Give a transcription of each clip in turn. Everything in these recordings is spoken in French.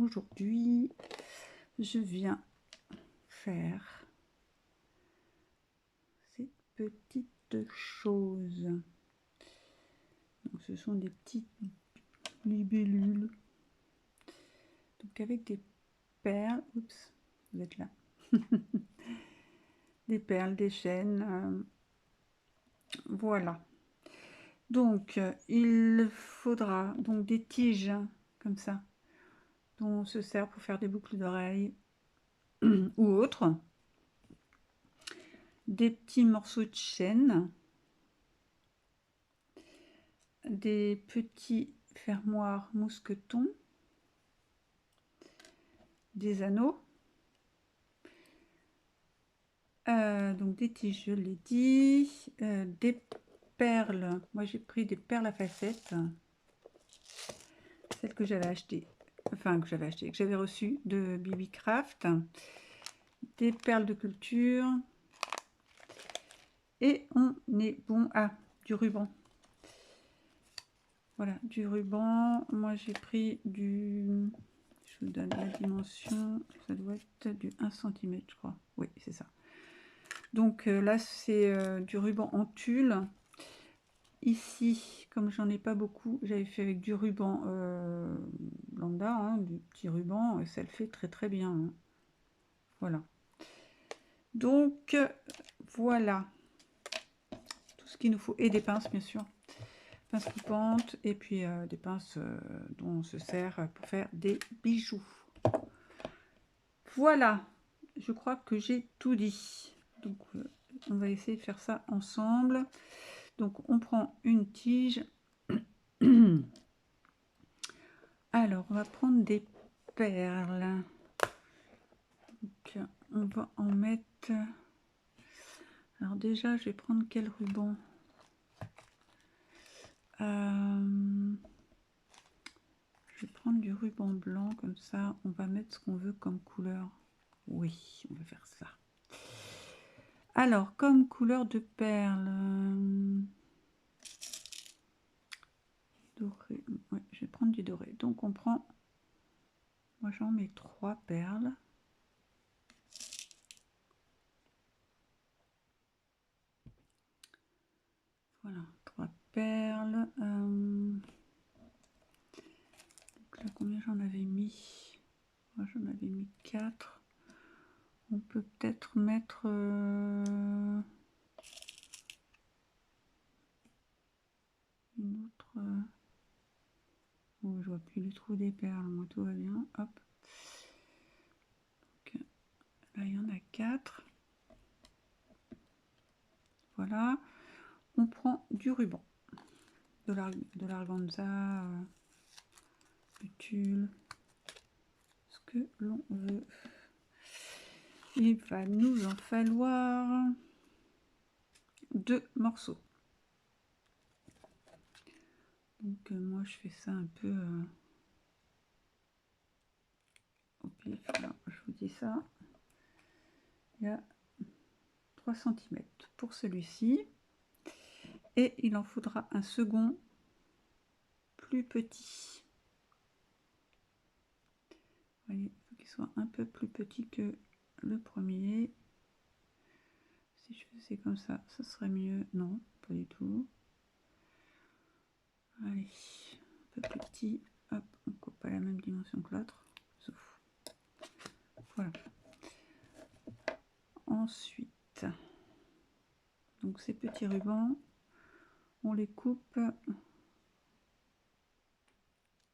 aujourd'hui, je viens faire ces petites choses. Donc, ce sont des petites libellules. Donc avec des perles, oups, vous êtes là, des perles, des chaînes, voilà. Donc il faudra donc des tiges comme ça, dont on se sert pour faire des boucles d'oreilles ou autres, des petits morceaux de chaîne, des petits fermoirs mousquetons, des anneaux, donc des tiges, je l'ai dit, des perles. Moi j'ai pris des perles à facettes, celles que j'avais achetées, que j'avais reçues de Bibi Craft, des perles de culture, et on est bon. Ah, du ruban. Voilà, du ruban. Moi j'ai pris du, je vous donne la dimension, ça doit être du 1 cm je crois, oui c'est ça. Donc là c'est du ruban en tulle. Ici, comme j'en ai pas beaucoup, j'avais fait avec du ruban lambda, hein, du petit ruban, et ça le fait très très bien, hein. Voilà. Donc voilà tout ce qu'il nous faut, et des pinces bien sûr, pinces coupantes, et puis des pinces dont on se sert pour faire des bijoux. Voilà, je crois que j'ai tout dit. Donc on va essayer de faire ça ensemble. Donc on prend une tige. Alors on va prendre des perles. Donc on va en mettre. Alors déjà je vais prendre quel ruban? Je vais prendre du ruban blanc, comme ça on va mettre ce qu'on veut comme couleur. Oui, on va faire ça. Alors comme couleur de perles, doré, ouais, je vais prendre du doré. Donc on prend, moi j'en mets 3 perles. Voilà, 3 perles. Donc là, combien j'en avais mis? Moi j'en avais mis 4. On peut peut-être mettre une autre. Oh, je vois plus le trou des perles, moi tout va bien. Hop. Donc, là il y en a 4. Voilà. On prend du ruban, de l'organza, du tulle, ce que l'on veut. Il va nous en falloir 2 morceaux. Donc moi je fais ça un peu au pif. Alors, je vous dis ça. Il y a 3 cm pour celui-ci. Et il en faudra un second plus petit. Vous voyez, il faut qu'il soit un peu plus petit que le premier. Si je faisais comme ça, ça serait mieux. Non, pas du tout. Allez, un peu plus petit. Hop, on coupe pas la même dimension que l'autre. Sauf. Voilà. Ensuite, donc ces petits rubans, on les coupe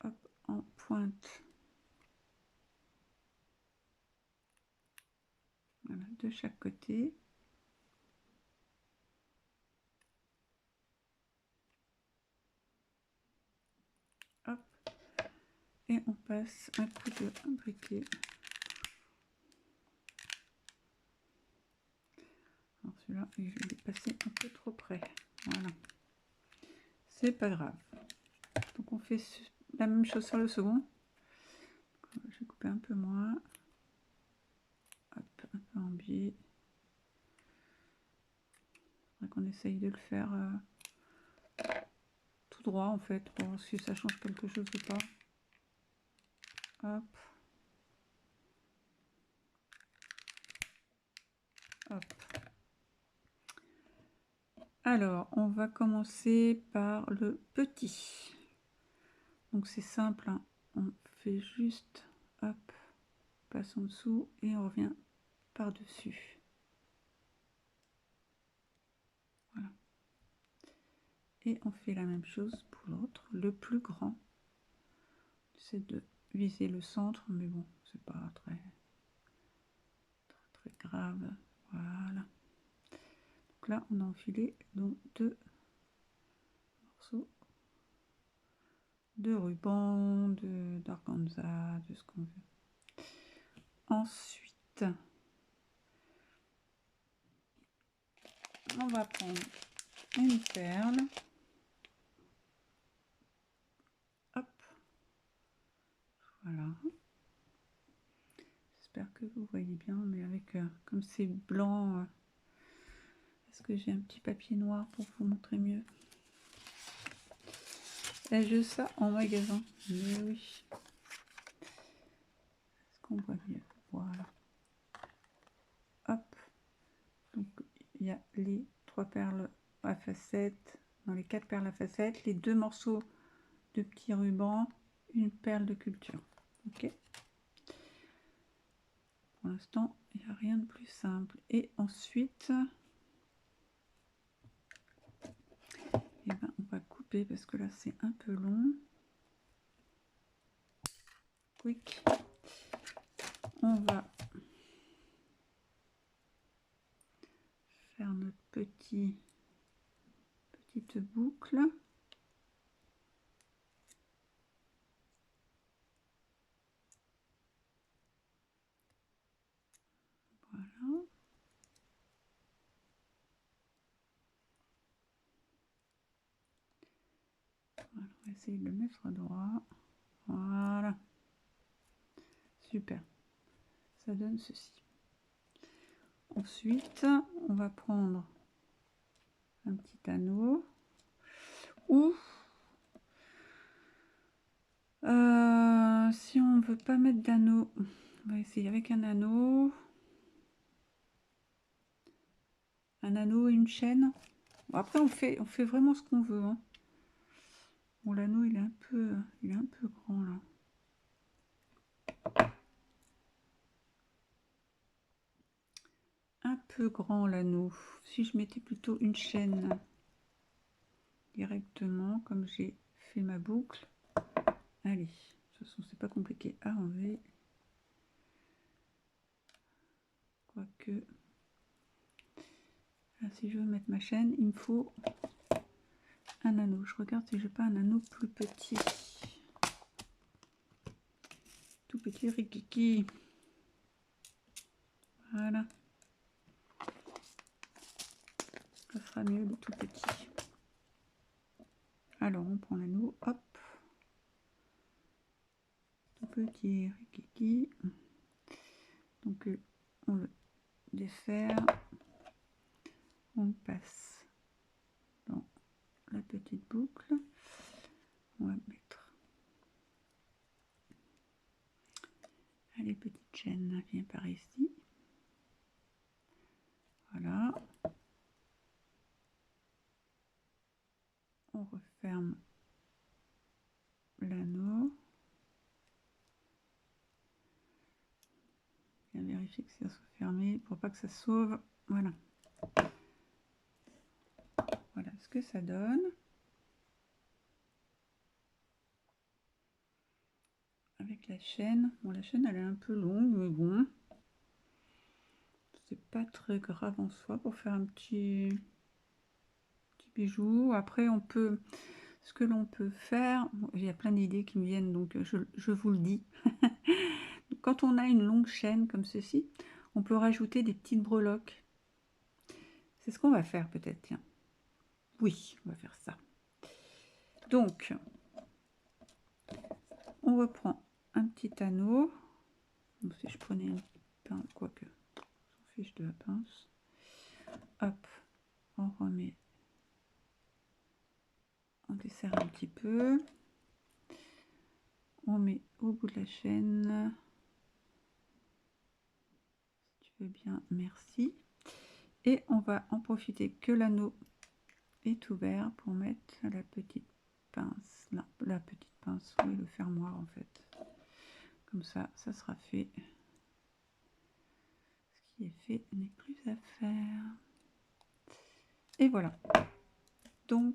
hop, en pointe. Voilà, de chaque côté. Hop. Et on passe un coup de briquet. Alors celui-là, je vais passer un peu trop près. Voilà. C'est pas grave. Donc on fait la même chose sur le second. Je vais couper un peu moins. Hop, un peu en biais. Il faudrait qu'on essaye de le faire tout droit en fait, pour voir si ça change quelque chose ou pas. Hop. Hop. Alors, on va commencer par le petit. Donc c'est simple, hein. On fait juste, hop, passe en dessous et on revient par-dessus. Voilà. Et on fait la même chose pour l'autre, le plus grand. C'est de viser le centre, mais bon, c'est pas très grave. Voilà. Donc là, on a enfilé donc 2 morceaux de ruban, d'organza, de ce qu'on veut. Ensuite, on va prendre une perle. Hop. Voilà. J'espère que vous voyez bien, mais avec comme c'est blanc, est-ce que j'ai un petit papier noir pour vous montrer mieux? Ai-je ça en magasin? Mais oui. Est-ce qu'on voit mieux? Voilà. Hop. Donc il y a les 3 perles à facettes, dans les 4 perles à facettes, les 2 morceaux de petits rubans, une perle de culture. Ok. Pour l'instant, il n'y a rien de plus simple. Et ensuite, eh ben, on va couper parce que là c'est un peu long. Quick. On va faire notre petite boucle. Voilà. Voilà, on va essayer de le mettre droit. Voilà. Super. Ça donne ceci. Ensuite, on va prendre un petit anneau. Ou si on veut pas mettre d'anneau, on va essayer avec un anneau. Un anneau et une chaîne. Bon, après on fait vraiment ce qu'on veut, hein. Bon, l'anneau il est un peu grand là. Un peu grand l'anneau. Si je mettais plutôt une chaîne directement, comme j'ai fait ma boucle. Allez, de toute façon c'est pas compliqué à enlever. Quoique, là, si je veux mettre ma chaîne, il me faut un anneau. Je regarde si j'ai pas un anneau plus petit. Tout petit rikiki. Voilà. Ça sera mieux le tout petit. Alors on prend l'anneau, hop. Tout petit rikiki. Donc on le défaire. On le passe dans la petite boucle. On va mettre. Allez, petite chaîne, viens par ici. Voilà. On referme l'anneau. Bien vérifier que ça soit fermé pour pas que ça sauve. Voilà. Voilà ce que ça donne. Avec la chaîne. Bon, la chaîne elle est un peu longue, mais bon. C'est pas très grave en soi pour faire un petit bijou. Après on peut, ce que l'on peut faire, bon, il y a plein d'idées qui me viennent, donc je vous le dis. Quand on a une longue chaîne comme ceci, on peut rajouter des petites breloques. C'est ce qu'on va faire peut-être, tiens. Oui, on va faire ça. Donc, on reprend un petit anneau. Donc, si je prenais une pince, quoique, on s'en fiche de la pince. Hop, on remet, on desserre un petit peu. On met au bout de la chaîne. Si tu veux bien, merci. Et on va en profiter que l'anneau est ouvert pour mettre la petite pince, là, la petite pince, oui, le fermoir en fait. Comme ça, ça sera fait. Ce qui est fait n'est plus à faire. Et voilà. Donc,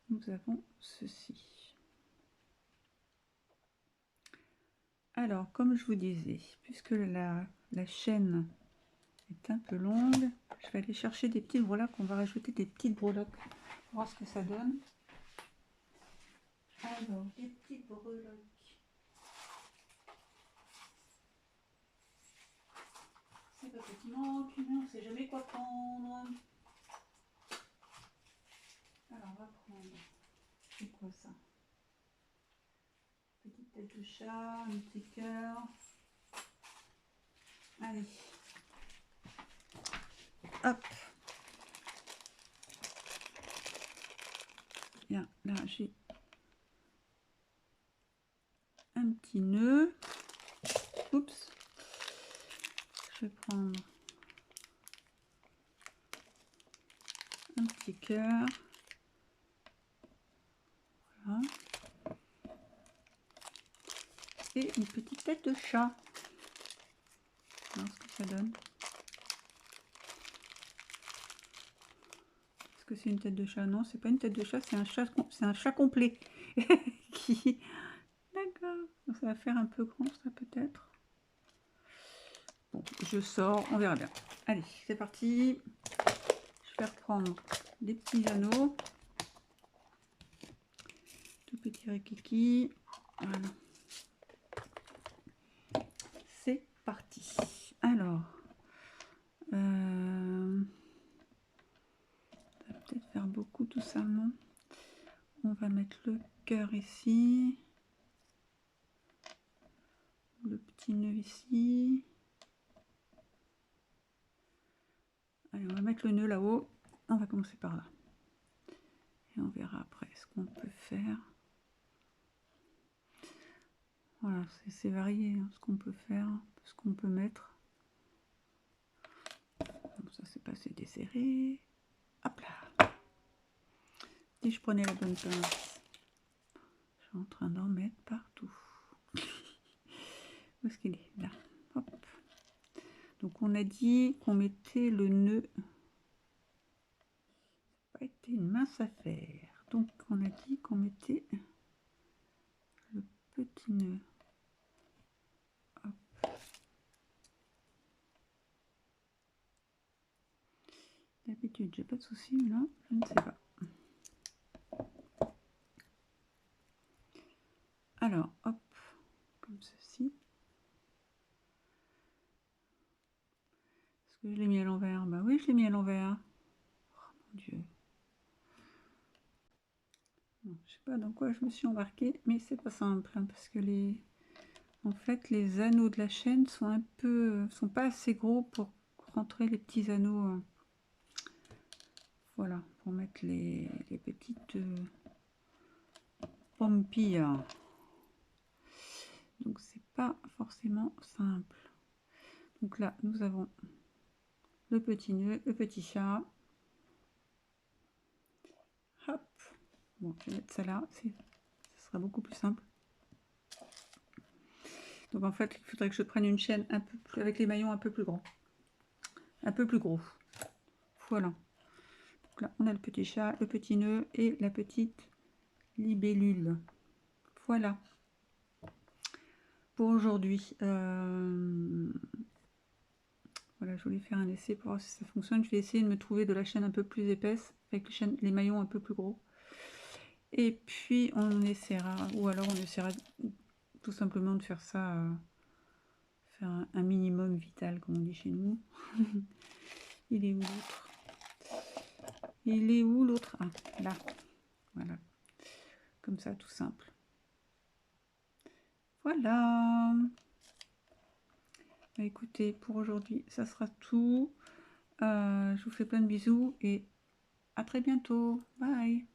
nous avons ceci. Alors, comme je vous disais, puisque la chaîne est un peu longue, je vais aller chercher des petites breloques. On va rajouter des petites breloques pour voir ce que ça donne. Alors, des petites breloques. C'est pas petit manque, mais on ne sait jamais quoi prendre. Alors, on va prendre. C'est quoi ça? Petite tête de chat, un petit cœur. Allez. Hop. Bien, là j'ai un petit nœud. Oups. Je vais prendre un petit cœur. Voilà. Et une petite tête de chat. Alors, ce que ça donne. Est-ce que c'est une tête de chat? Non, c'est pas une tête de chat, c'est un chat complet. Qui... D'accord. Ça va faire un peu grand, ça peut-être. Bon, je sors, on verra bien. Allez, c'est parti. Je vais reprendre des petits anneaux. Tout petit rikiki. Voilà. C'est parti. Alors, ça va peut-être faire beaucoup tout ça, non? On va mettre le cœur ici. Le petit nœud ici. Allez, on va mettre le nœud là-haut. On va commencer par là. Et on verra après ce qu'on peut faire. Voilà, c'est varié hein, ce qu'on peut faire, ce qu'on peut mettre. Donc ça c'est pas assez desserré. Hop là. Et je prenais la bonne pince. Je suis en train d'en mettre partout. Où est-ce qu'il est? Là. Hop. Donc on a dit qu'on mettait le nœud. Ça n'a pas été une mince affaire. Donc on a dit qu'on mettait le petit nœud. Hop. D'habitude j'ai pas de souci, mais là je ne sais pas. Alors hop, comme ceci. Est-ce que je l'ai mis à l'envers? Bah oui, je l'ai mis à l'envers. Oh mon Dieu. Je sais pas dans quoi je me suis embarquée, mais c'est pas simple hein, parce que en fait les anneaux de la chaîne sont pas assez gros pour rentrer les petits anneaux. Voilà, pour mettre les petites pompilles. Donc c'est pas forcément simple. Donc là nous avons le petit nœud, le petit chat. Hop. Bon, je vais mettre ça là, ça sera beaucoup plus simple. Donc en fait, il faudrait que je prenne une chaîne un peu plus, avec les maillons un peu plus grands. Un peu plus gros. Voilà. Donc là, on a le petit chat, le petit nœud et la petite libellule. Voilà. Pour aujourd'hui. Voilà, je voulais faire un essai pour voir si ça fonctionne. Je vais essayer de me trouver de la chaîne un peu plus épaisse, avec les maillons un peu plus gros. Et puis on essaiera, ou alors on essaiera tout simplement de faire ça, faire un minimum vital, comme on dit chez nous. Il est où l'autre? Il est où l'autre? Ah, là. Voilà. Comme ça, tout simple. Voilà. Bah, écoutez, pour aujourd'hui, ça sera tout. Je vous fais plein de bisous et à très bientôt. Bye.